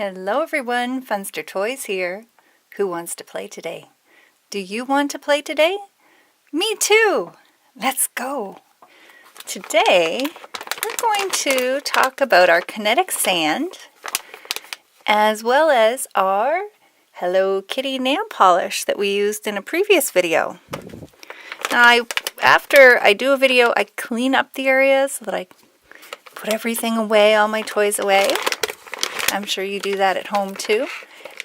Hello everyone, Funster Toys here. Who wants to play today? Do you want to play today? Me too! Let's go! Today we're going to talk about our Kinetic Sand as well as our Hello Kitty nail polish that we used in a previous video. Now after I do a video, I clean up the areas so that I put everything away, all my toys away. I'm sure you do that at home too.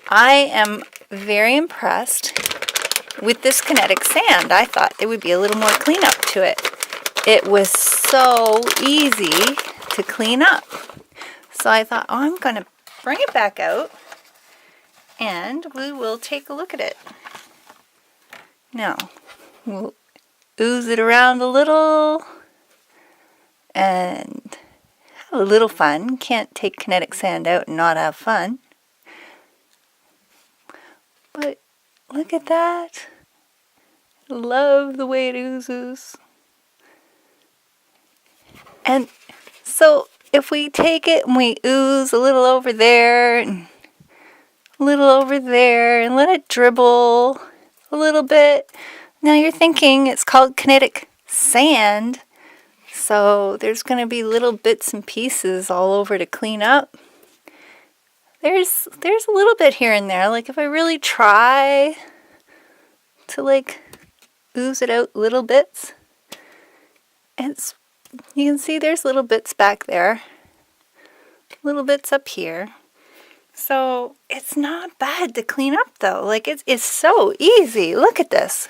I am very impressed with this Kinetic Sand. I thought there would be a little more cleanup to it. It was so easy to clean up. So I thought, oh, I'm going to bring it back out and we will take a look at it. Now, we'll ooze it around a little and have a little fun. Can't take Kinetic Sand out and not have fun. But look at that. Love the way it oozes. And so if we take it and we ooze a little over there and a little over there and let it dribble a little bit. Now you're thinking it's called Kinetic Sand. So there's going to be little bits and pieces all over to clean up. There's a little bit here and there. Like if I really try to like ooze it out little bits, you can see there's little bits back there, little bits up here. So it's not bad to clean up though. Like it's so easy. Look at this.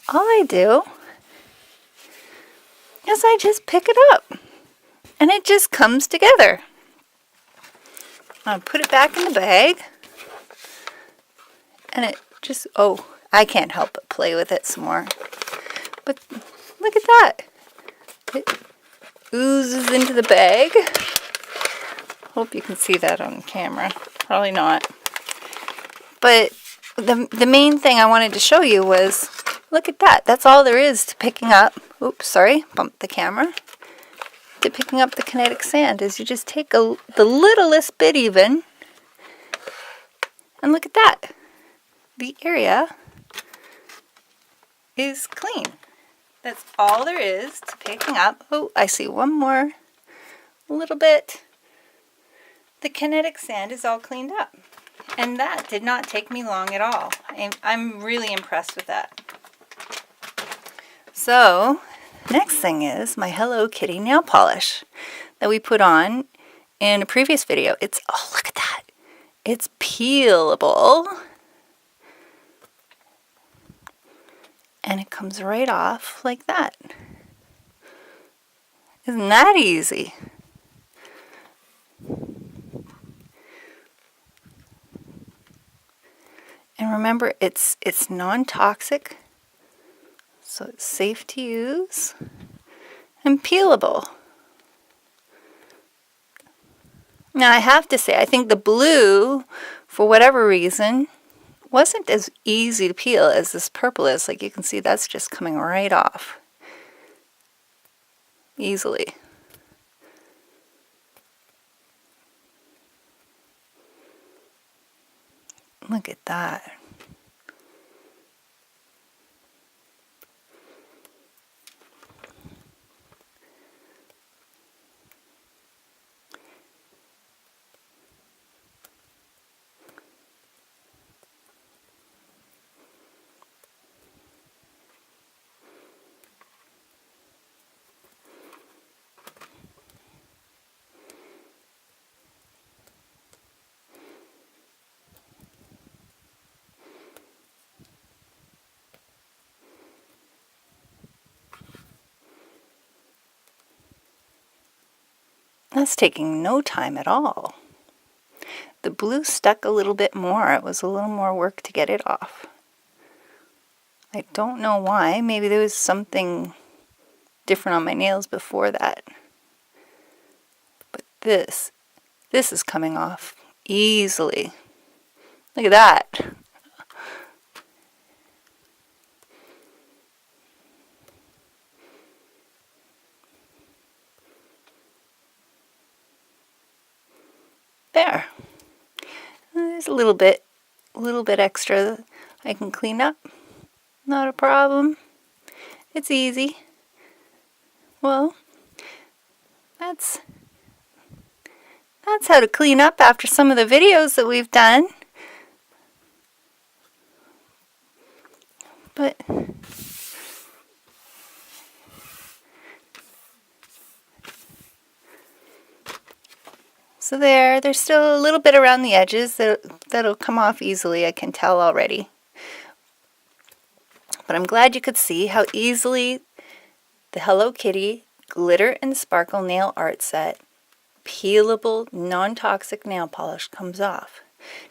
All I do is I just pick it up and it just comes together. I'll put it back in the bag and it just, oh, I can't help but play with it some more. But look at that. It oozes into the bag. Hope you can see that on camera. Probably not. But the main thing I wanted to show you was, look at that. That's all there is to picking up. Oops, sorry, bumped the camera. To picking up the Kinetic Sand is you just take the littlest bit even. And look at that. The area is clean. That's all there is to picking up. Oh, I see one more little bit. The Kinetic Sand is all cleaned up. And that did not take me long at all. I'm really impressed with that. So, next thing is my Hello Kitty nail polish that we put on in a previous video. Oh, look at that. It's peelable. And it comes right off like that. Isn't that easy? And remember, it's non-toxic, so it's safe to use and peelable. Now I have to say, I think the blue, for whatever reason, wasn't as easy to peel as this purple is. Like you can see, that's just coming right off easily. Look at that. That's taking no time at all. The blue stuck a little bit more. It was a little more work to get it off. I don't know why. Maybe there was something different on my nails before that. But this is coming off easily. Look at that. There. There's a little bit extra I can clean up. Not a problem. It's easy. Well, that's how to clean up after some of the videos that we've done. But so there's still a little bit around the edges that'll come off easily, I can tell already. But I'm glad you could see how easily the Hello Kitty Glitter and Sparkle Nail Art Set peelable, non-toxic nail polish comes off.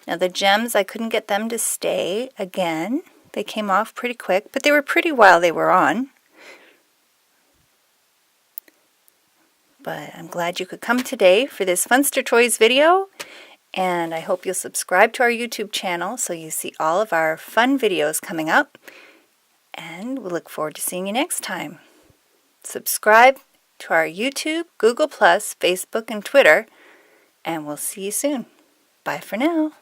Now the gems, I couldn't get them to stay again. They came off pretty quick, but they were pretty while they were on. But I'm glad you could come today for this Funster Toys video, and I hope you'll subscribe to our YouTube channel so you see all of our fun videos coming up, and we look forward to seeing you next time. Subscribe to our YouTube, Google+, Facebook, and Twitter, and we'll see you soon. Bye for now.